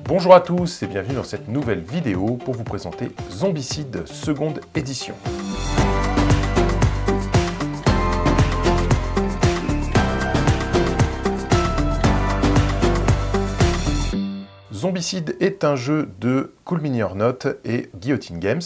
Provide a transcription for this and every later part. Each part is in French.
Bonjour à tous et bienvenue dans cette nouvelle vidéo pour vous présenter Zombicide seconde édition. Zombicide est un jeu de Cool Mini or Not et Guillotine Games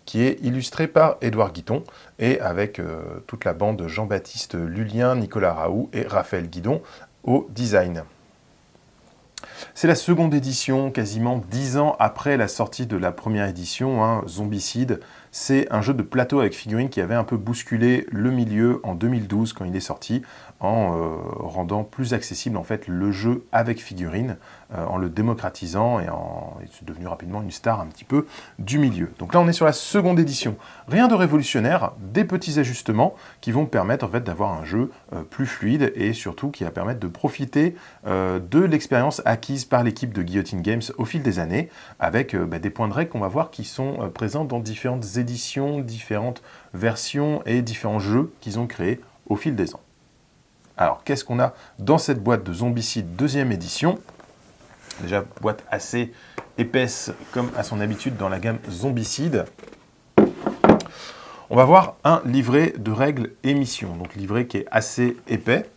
qui est illustré par Édouard Guiton et avec toute la bande Jean-Baptiste Lulien, Nicolas Raoult et Raphaël Guidon au design. C'est la seconde édition, quasiment 10 ans après la sortie de la première édition. Zombicide, c'est un jeu de plateau avec figurines qui avait un peu bousculé le milieu en 2012 quand il est sorti, en rendant plus accessible en fait le jeu avec figurines, en le démocratisant et c'est devenu rapidement une star un petit peu du milieu. Donc là on est sur la seconde édition. Rien de révolutionnaire, des petits ajustements qui vont permettre en fait d'avoir un jeu plus fluide et surtout qui va permettre de profiter de l'expérience acquise par l'équipe de Guillotine Games au fil des années, avec des points de règle qu'on va voir qui sont présents dans différentes éditions, différentes versions et différents jeux qu'ils ont créés au fil des ans. Alors, qu'est-ce qu'on a dans cette boîte de Zombicide deuxième édition? Déjà, boîte assez épaisse comme à son habitude dans la gamme Zombicide. On va voir un livret de règles et missions, donc livret qui est assez épais.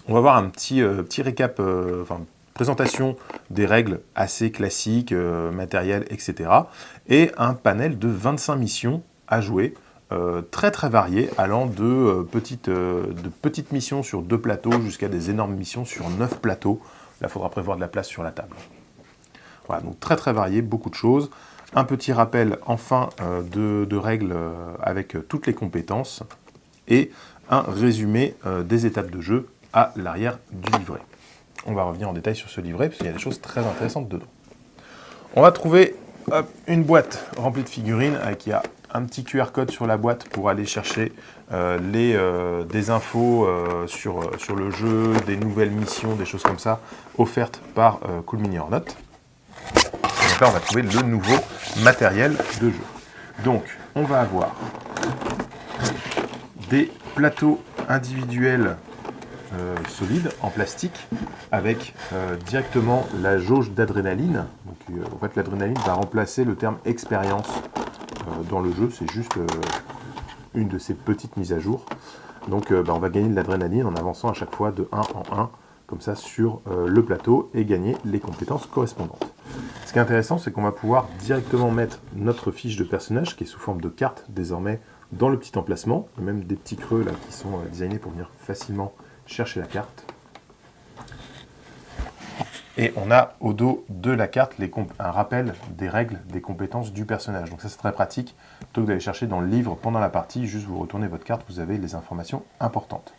On va voir un petit récap, présentation des règles assez classiques, matériel, etc. Et un panel de 25 missions à jouer, très très variées, allant de petites missions sur 2 plateaux jusqu'à des énormes missions sur 9 plateaux. Là, il faudra prévoir de la place sur la table. Voilà, donc très très varié, beaucoup de choses. Un petit rappel enfin de règles avec toutes les compétences et un résumé des étapes de jeu à l'arrière du livret. On va revenir en détail sur ce livret parce qu'il y a des choses très intéressantes dedans. On va trouver une boîte remplie de figurines avec il y a un petit QR code sur la boîte pour aller chercher des infos sur le jeu, des nouvelles missions, des choses comme ça offertes par Cool Mini or Not. Donc là, on va trouver le nouveau matériel de jeu. Donc, on va avoir des plateaux individuels solides en plastique avec directement la jauge d'adrénaline. Donc, en fait, l'adrénaline va remplacer le terme expérience dans le jeu. C'est juste une de ces petites mises à jour. Donc, on va gagner de l'adrénaline en avançant à chaque fois de 1 en 1, comme ça, sur le plateau et gagner les compétences correspondantes. Ce qui est intéressant, c'est qu'on va pouvoir directement mettre notre fiche de personnage, qui est sous forme de carte désormais, dans le petit emplacement. Il y a même des petits creux là qui sont designés pour venir facilement chercher la carte. Et on a au dos de la carte un rappel des règles, des compétences du personnage. Donc ça c'est très pratique. Plutôt que d'aller chercher dans le livre pendant la partie, juste vous retournez votre carte, vous avez les informations importantes.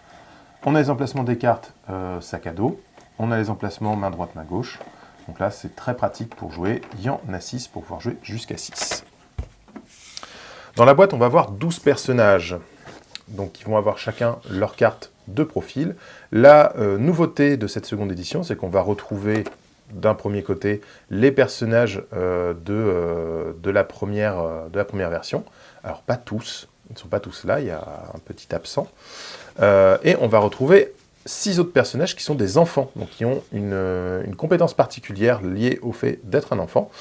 On a les emplacements des cartes sac à dos. On a les emplacements main droite, main gauche. Donc là c'est très pratique pour jouer. Il y en a 6 pour pouvoir jouer jusqu'à 6. Dans la boîte on va avoir 12 personnages. Donc ils vont avoir chacun leur carte de profil. La nouveauté de cette seconde édition, c'est qu'on va retrouver d'un premier côté les personnages de la première version. Alors pas tous, ils ne sont pas tous là, il y a un petit absent. Et on va retrouver 6 autres personnages qui sont des enfants, donc qui ont une compétence particulière liée au fait d'être un enfant,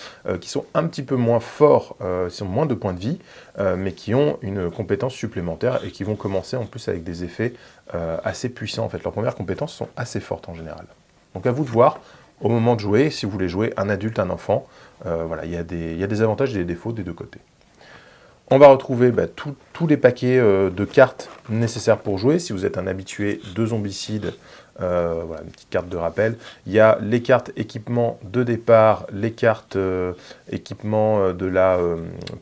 qui sont un petit peu moins forts, ils ont moins de points de vie, mais qui ont une compétence supplémentaire et qui vont commencer en plus avec des effets assez puissants. En fait, leurs premières compétences sont assez fortes en général. Donc à vous de voir, au moment de jouer, si vous voulez jouer un adulte, un enfant, voilà, il y a des avantages et des défauts des deux côtés. On va retrouver tous les paquets de cartes nécessaires pour jouer. Si vous êtes un habitué de Zombicide, voilà, une petite carte de rappel. Il y a les cartes équipement de départ, les cartes équipement de la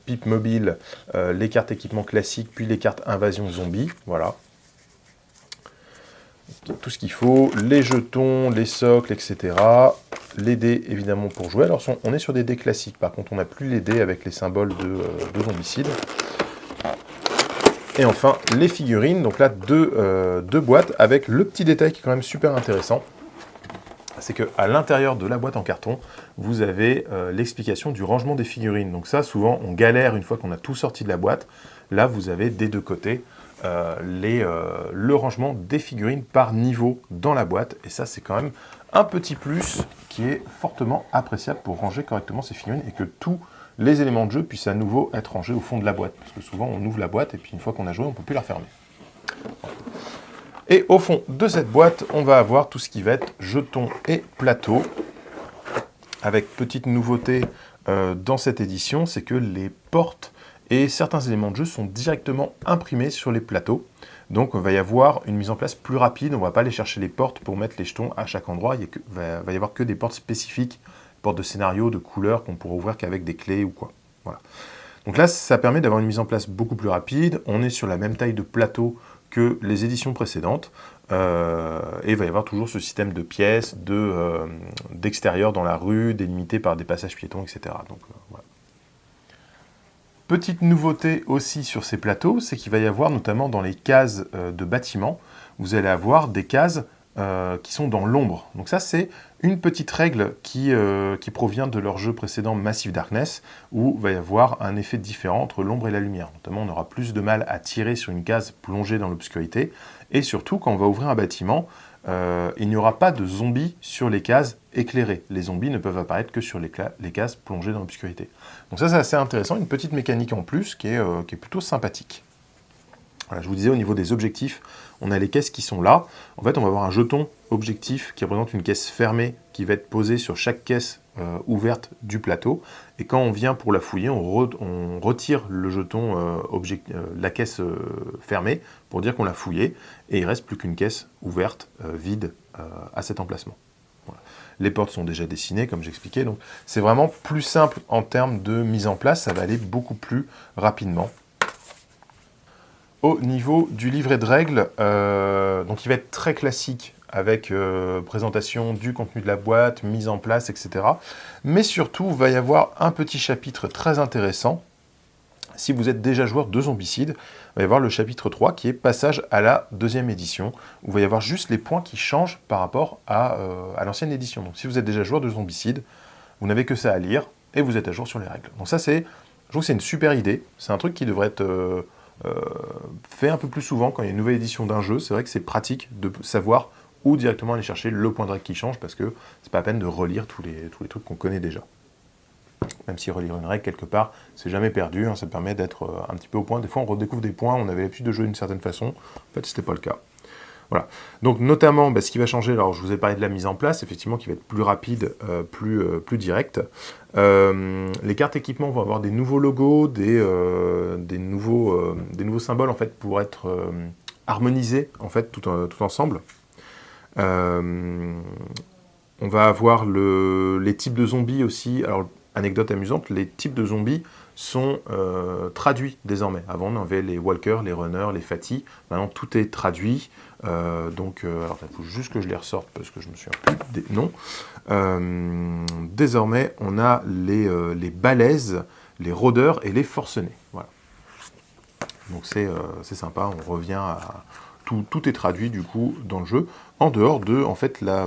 pipe mobile, les cartes équipement classiques, puis les cartes invasion zombie. Voilà. Tout ce qu'il faut, les jetons, les socles, etc. Les dés, évidemment, pour jouer. Alors, on est sur des dés classiques. Par contre, on n'a plus les dés avec les symboles de Zombicide. Et enfin, les figurines. Donc là, deux boîtes avec le petit détail qui est quand même super intéressant. C'est qu'à l'intérieur de la boîte en carton, vous avez l'explication du rangement des figurines. Donc ça, souvent, on galère une fois qu'on a tout sorti de la boîte. Là, vous avez des deux côtés le rangement des figurines par niveau dans la boîte. Et ça, c'est quand même Un petit plus qui est fortement appréciable pour ranger correctement ces figurines et que tous les éléments de jeu puissent à nouveau être rangés au fond de la boîte. Parce que souvent, on ouvre la boîte et puis une fois qu'on a joué, on ne peut plus la refermer. Et au fond de cette boîte, on va avoir tout ce qui va être jetons et plateaux. Avec petite nouveauté dans cette édition, c'est que les portes et certains éléments de jeu sont directement imprimés sur les plateaux. Donc il va y avoir une mise en place plus rapide, on ne va pas aller chercher les portes pour mettre les jetons à chaque endroit, il va y avoir que des portes spécifiques, portes de scénario, de couleurs qu'on pourra ouvrir qu'avec des clés ou quoi. Voilà. Donc là, ça permet d'avoir une mise en place beaucoup plus rapide, on est sur la même taille de plateau que les éditions précédentes, et il va y avoir toujours ce système de pièces, d'extérieur dans la rue, délimité par des passages piétons, etc. Donc, voilà. Petite nouveauté aussi sur ces plateaux, c'est qu'il va y avoir notamment dans les cases de bâtiments, vous allez avoir des cases qui sont dans l'ombre. Donc ça, c'est une petite règle qui provient de leur jeu précédent Massive Darkness, où il va y avoir un effet différent entre l'ombre et la lumière. Notamment, on aura plus de mal à tirer sur une case plongée dans l'obscurité, et surtout, quand on va ouvrir un bâtiment, il n'y aura pas de zombies sur les cases éclairées. Les zombies ne peuvent apparaître que sur les cases plongées dans l'obscurité. Donc ça, c'est assez intéressant, une petite mécanique en plus qui est plutôt sympathique. Voilà, je vous disais, au niveau des objectifs, on a les caisses qui sont là. En fait, on va avoir un jeton objectif qui représente une caisse fermée qui va être posée sur chaque caisse ouverte du plateau. Et quand on vient pour la fouiller, on retire le jeton, la caisse fermée, pour dire qu'on l'a fouillée. Et il ne reste plus qu'une caisse ouverte, vide, à cet emplacement. Voilà. Les portes sont déjà dessinées, comme j'expliquais. Donc, c'est vraiment plus simple en termes de mise en place. Ça va aller beaucoup plus rapidement. Au niveau du livret de règles, donc il va être très classique avec présentation du contenu de la boîte, mise en place, etc. Mais surtout, il va y avoir un petit chapitre très intéressant. Si vous êtes déjà joueur de Zombicide, il va y avoir le chapitre 3 qui est passage à la deuxième édition, où il va y avoir juste les points qui changent par rapport à l'ancienne édition. Donc si vous êtes déjà joueur de Zombicide, vous n'avez que ça à lire et vous êtes à jour sur les règles. Donc ça, je trouve que c'est une super idée. C'est un truc qui devrait être fait un peu plus souvent quand il y a une nouvelle édition d'un jeu. C'est vrai que c'est pratique de savoir où directement aller chercher le point de règle qui change, parce que c'est pas la peine de relire tous les trucs qu'on connaît déjà. Même si relire une règle quelque part, c'est jamais perdu, hein, ça permet d'être un petit peu au point. Des fois on redécouvre des points, on avait l'habitude de jouer d'une certaine façon, en fait c'était pas le cas. Voilà. Donc notamment, ce qui va changer, alors je vous ai parlé de la mise en place, effectivement, qui va être plus rapide, plus directe. Les cartes équipements vont avoir des nouveaux logos, des nouveaux symboles en fait pour être harmonisés en fait tout ensemble. On va avoir les types de zombies aussi. Alors anecdote amusante, les types de zombies sont traduits désormais. Avant, on avait les walkers, les runners, les fatties. Maintenant, tout est traduit. Alors, il faut juste que je les ressorte parce que je me souviens plus des noms. Désormais, on a les balèzes, les rôdeurs et les forcenés. Voilà. Donc, c'est sympa. On revient à... Tout est traduit, du coup, dans le jeu, en dehors de, en fait, la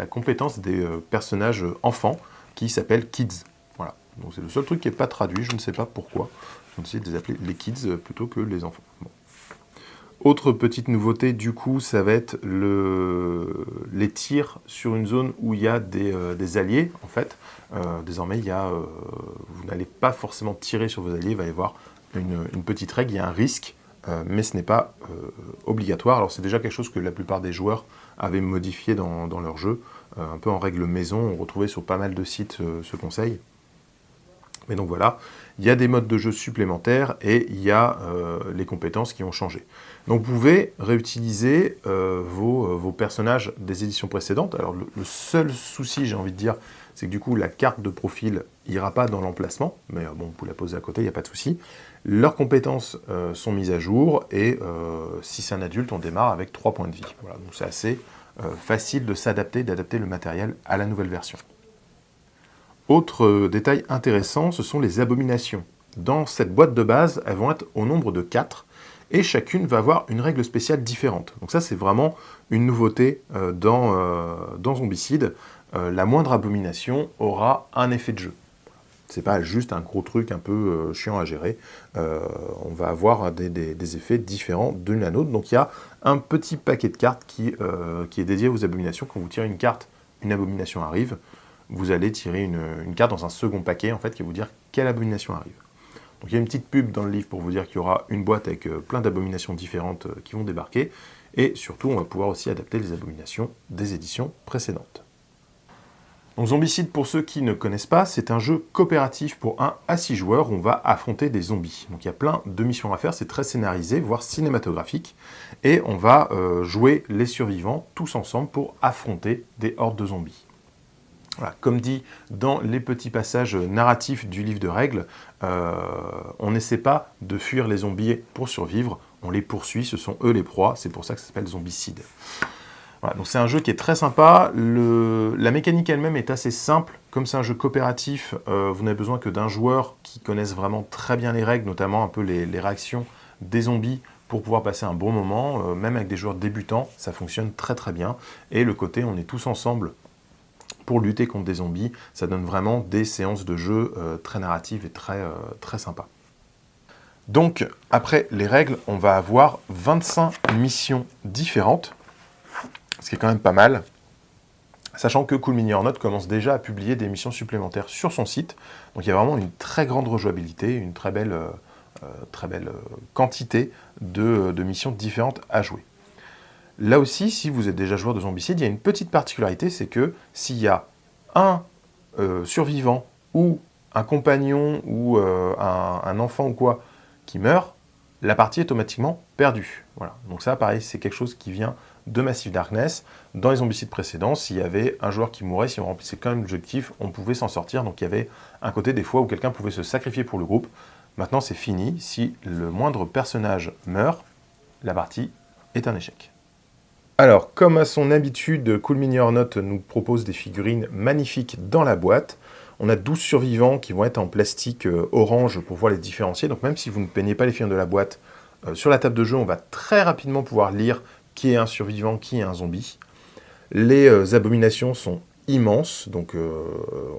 compétence des personnages enfants qui s'appellent Kids. Voilà. Donc c'est le seul truc qui n'est pas traduit, je ne sais pas pourquoi. Ils ont décidé de les appeler les Kids plutôt que les enfants. Bon. Autre petite nouveauté, du coup, ça va être les tirs sur une zone où il y a des alliés, en fait. Désormais, vous n'allez pas forcément tirer sur vos alliés, il va y avoir une petite règle, il y a un risque, mais ce n'est pas obligatoire. Alors c'est déjà quelque chose que la plupart des joueurs avaient modifié dans leur jeu, un peu en règle maison, on retrouvait sur pas mal de sites ce conseil. Mais donc voilà, il y a des modes de jeu supplémentaires et il y a les compétences qui ont changé. Donc vous pouvez réutiliser vos personnages des éditions précédentes. Alors le seul souci, j'ai envie de dire, c'est que du coup la carte de profil ira pas dans l'emplacement, mais bon, vous pouvez la poser à côté, il n'y a pas de souci. Leurs compétences sont mises à jour et si c'est un adulte, on démarre avec 3 points de vie. Voilà, donc c'est assez facile de s'adapter, d'adapter le matériel à la nouvelle version. Autre détail intéressant, ce sont les abominations. Dans cette boîte de base, elles vont être au nombre de 4, et chacune va avoir une règle spéciale différente. Donc ça, c'est vraiment une nouveauté dans Zombicide. La moindre abomination aura un effet de jeu. C'est pas juste un gros truc un peu chiant à gérer. On va avoir des effets différents d'une à l'autre. Donc il y a un petit paquet de cartes qui est dédié aux abominations. Quand vous tirez une carte une abomination arrive, vous allez tirer une carte dans un second paquet, en fait, qui va vous dire quelle abomination arrive. Donc il y a une petite pub dans le livre pour vous dire qu'il y aura une boîte avec plein d'abominations différentes qui vont débarquer, et surtout, on va pouvoir aussi adapter les abominations des éditions précédentes. Donc Zombicide, pour ceux qui ne connaissent pas, c'est un jeu coopératif pour 1 à 6 joueurs où on va affronter des zombies. Donc il y a plein de missions à faire, c'est très scénarisé, voire cinématographique, et on va jouer les survivants tous ensemble pour affronter des hordes de zombies. Voilà, comme dit dans les petits passages narratifs du livre de règles, on n'essaie pas de fuir les zombies pour survivre, on les poursuit, ce sont eux les proies, c'est pour ça que ça s'appelle Zombicide. Voilà, donc c'est un jeu qui est très sympa, la mécanique elle-même est assez simple, comme c'est un jeu coopératif, vous n'avez besoin que d'un joueur qui connaisse vraiment très bien les règles, notamment un peu les réactions des zombies, pour pouvoir passer un bon moment, même avec des joueurs débutants, ça fonctionne très très bien, et le côté on est tous ensemble pour lutter contre des zombies, ça donne vraiment des séances de jeu très narratives et très sympas. Donc, après les règles, on va avoir 25 missions différentes, ce qui est quand même pas mal, sachant que Cool Mini or Not commence déjà à publier des missions supplémentaires sur son site, donc il y a vraiment une très grande rejouabilité, une très belle quantité de missions différentes à jouer. Là aussi, si vous êtes déjà joueur de Zombicide, il y a une petite particularité, c'est que s'il y a un survivant ou un compagnon ou un enfant ou quoi qui meurt, la partie est automatiquement perdue. Voilà. Donc ça, pareil, c'est quelque chose qui vient de Massive Darkness. Dans les Zombicides précédents, s'il y avait un joueur qui mourait, si on remplissait quand même l'objectif, on pouvait s'en sortir. Donc il y avait un côté des fois où quelqu'un pouvait se sacrifier pour le groupe. Maintenant, c'est fini. Si le moindre personnage meurt, la partie est un échec. Alors, comme à son habitude, Cool Mini or Not nous propose des figurines magnifiques dans la boîte. On a 12 survivants qui vont être en plastique orange pour pouvoir les différencier. Donc même si vous ne peignez pas les figurines de la boîte, sur la table de jeu, on va très rapidement pouvoir lire qui est un survivant, qui est un zombie. Les abominations sont immenses, donc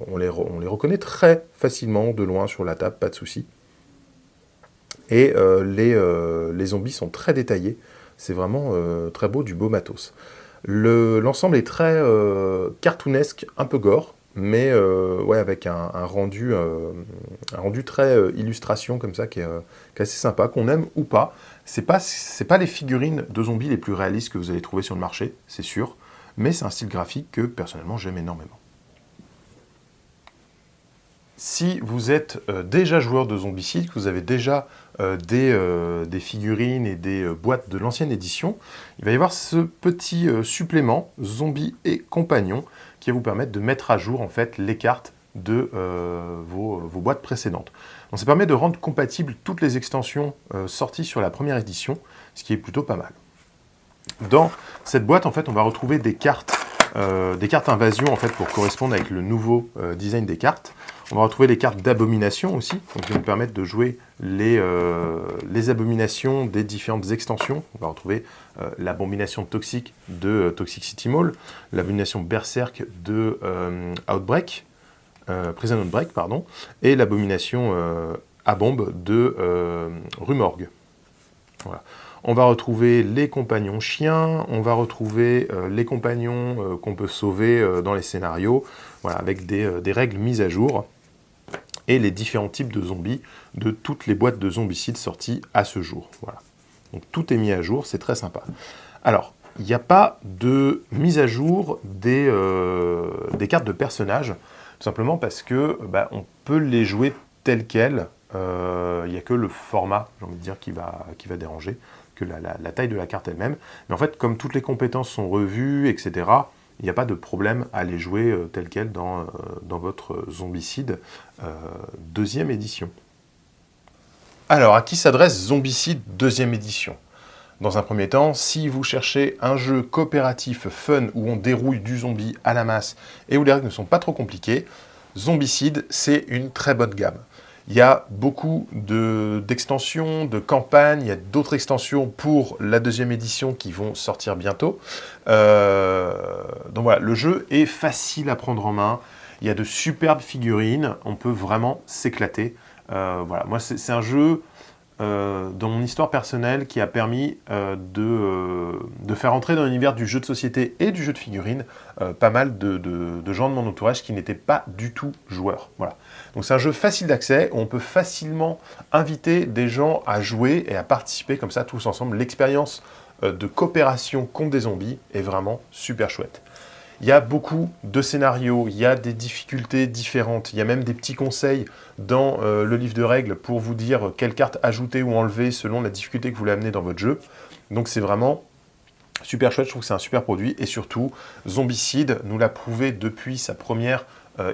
on les reconnaît très facilement de loin sur la table, pas de souci. Et les zombies sont très détaillés. C'est vraiment très beau, du beau matos. L'ensemble est très cartoonesque, un peu gore, mais ouais, avec un rendu très illustration comme ça, qui est assez sympa, qu'on aime ou pas. C'est pas les figurines de zombies les plus réalistes que vous allez trouver sur le marché, c'est sûr, mais c'est un style graphique que personnellement j'aime énormément. Si vous êtes déjà joueur de Zombicide, que vous avez déjà des figurines et des boîtes de l'ancienne édition, il va y avoir ce petit supplément Zombies et Compagnons qui va vous permettre de mettre à jour en fait les cartes de vos boîtes précédentes. Donc ça permet de rendre compatibles toutes les extensions sorties sur la première édition, ce qui est plutôt pas mal. Dans cette boîte, en fait, on va retrouver des cartes invasion en fait, pour correspondre avec le nouveau design des cartes. On va retrouver les cartes d'abomination aussi, donc qui vont permettre de jouer les abominations des différentes extensions. On va retrouver l'abomination toxique de Toxic City Mall, l'abomination berserk de Outbreak, Prison Outbreak, pardon, et l'abomination à bombe de Rumorgue. Voilà. On va retrouver les compagnons chiens, on va retrouver les compagnons qu'on peut sauver dans les scénarios, voilà, avec des règles mises à jour, et les différents types de zombies de toutes les boîtes de zombicides sorties à ce jour. Voilà. Donc tout est mis à jour, c'est très sympa. Alors, il n'y a pas de mise à jour des cartes de personnages, tout simplement parce que on peut les jouer telles quelles. Il n'y a que le format, j'ai envie de dire, qui va déranger, que la taille de la carte elle-même. Mais en fait, comme toutes les compétences sont revues, etc., il n'y a pas de problème à les jouer telles quelles dans votre Zombicide deuxième édition. Alors, à qui s'adresse Zombicide deuxième édition ? Dans un premier temps, si vous cherchez un jeu coopératif fun où on dérouille du zombie à la masse et où les règles ne sont pas trop compliquées, Zombicide, c'est une très bonne gamme. Il y a beaucoup d'extensions, de campagnes, il y a d'autres extensions pour la deuxième édition qui vont sortir bientôt. Donc voilà, le jeu est facile à prendre en main, il y a de superbes figurines, on peut vraiment s'éclater. Voilà, moi c'est un jeu dans mon histoire personnelle qui a permis de faire entrer dans l'univers du jeu de société et du jeu de figurines pas mal de gens de mon entourage qui n'étaient pas du tout joueurs. Voilà. Donc c'est un jeu facile d'accès, où on peut facilement inviter des gens à jouer et à participer comme ça tous ensemble. L'expérience de coopération contre des zombies est vraiment super chouette. Il y a beaucoup de scénarios, il y a des difficultés différentes, il y a même des petits conseils dans le livre de règles pour vous dire quelle carte ajouter ou enlever selon la difficulté que vous voulez amener dans votre jeu. Donc c'est vraiment super chouette, je trouve que c'est un super produit. Et surtout, Zombicide nous l'a prouvé depuis sa première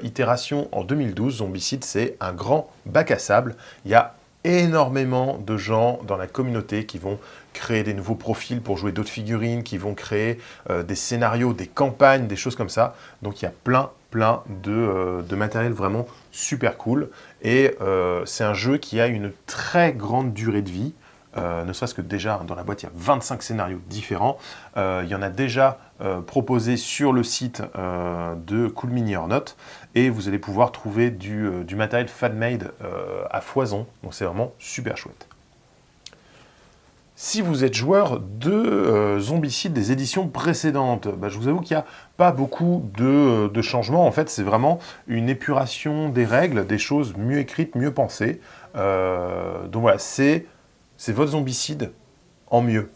itération en 2012. Zombicide, c'est un grand bac à sable. Il y a énormément de gens dans la communauté qui vont créer des nouveaux profils pour jouer d'autres figurines, qui vont créer des scénarios, des campagnes, des choses comme ça. Donc il y a plein de matériel vraiment super cool. Et c'est un jeu qui a une très grande durée de vie. Ne serait-ce que déjà, dans la boîte, il y a 25 scénarios différents. Il y en a déjà proposé sur le site de Cool Mini or Not. Et vous allez pouvoir trouver du matériel fan-made à foison. Donc c'est vraiment super chouette. Si vous êtes joueur de Zombicide des éditions précédentes, je vous avoue qu'il n'y a pas beaucoup de changements. En fait, c'est vraiment une épuration des règles, des choses mieux écrites, mieux pensées. Donc voilà, c'est votre Zombicide en mieux.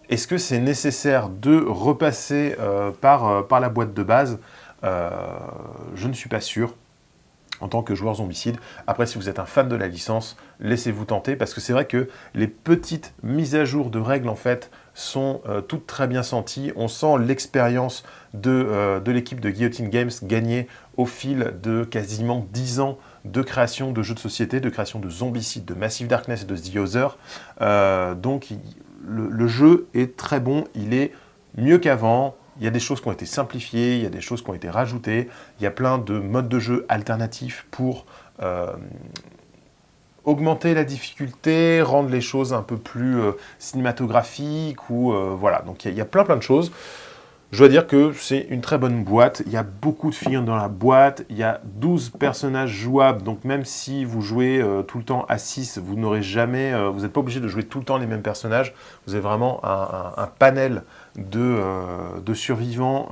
Est-ce que c'est nécessaire de repasser par la boîte de base? Je ne suis pas sûr en tant que joueur Zombicide. Après, si vous êtes un fan de la licence, laissez-vous tenter, parce que c'est vrai que les petites mises à jour de règles, en fait, sont toutes très bien senties. On sent l'expérience de l'équipe de Guillotine Games gagner au fil de quasiment 10 ans de création de jeux de société, de création de Zombicide, de Massive Darkness et de The Other. Donc, le jeu est très bon, il est mieux qu'avant. Il y a des choses qui ont été simplifiées, il y a des choses qui ont été rajoutées, il y a plein de modes de jeu alternatifs pour augmenter la difficulté, rendre les choses un peu plus cinématographiques, ou voilà. Donc il y a plein de choses. Je dois dire que c'est une très bonne boîte, il y a beaucoup de figurines dans la boîte, il y a 12 personnages jouables, donc même si vous jouez tout le temps à 6, vous n'aurez jamais, vous n'êtes pas obligé de jouer tout le temps les mêmes personnages, vous avez vraiment un panel de survivants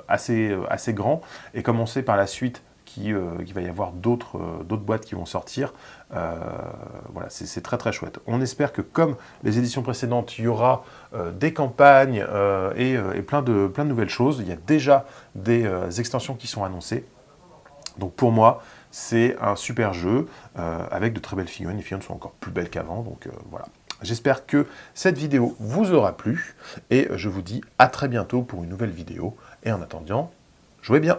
assez grand, et comme on sait par la suite qu'il va y avoir d'autres boîtes qui vont sortir, voilà, c'est très chouette. On espère que comme les éditions précédentes, il y aura des campagnes et plein de nouvelles choses. Il y a déjà des extensions qui sont annoncées. Donc pour moi, c'est un super jeu avec de très belles figurines. Les figurines sont encore plus belles qu'avant, donc voilà. J'espère que cette vidéo vous aura plu et je vous dis à très bientôt pour une nouvelle vidéo. Et en attendant, jouez bien!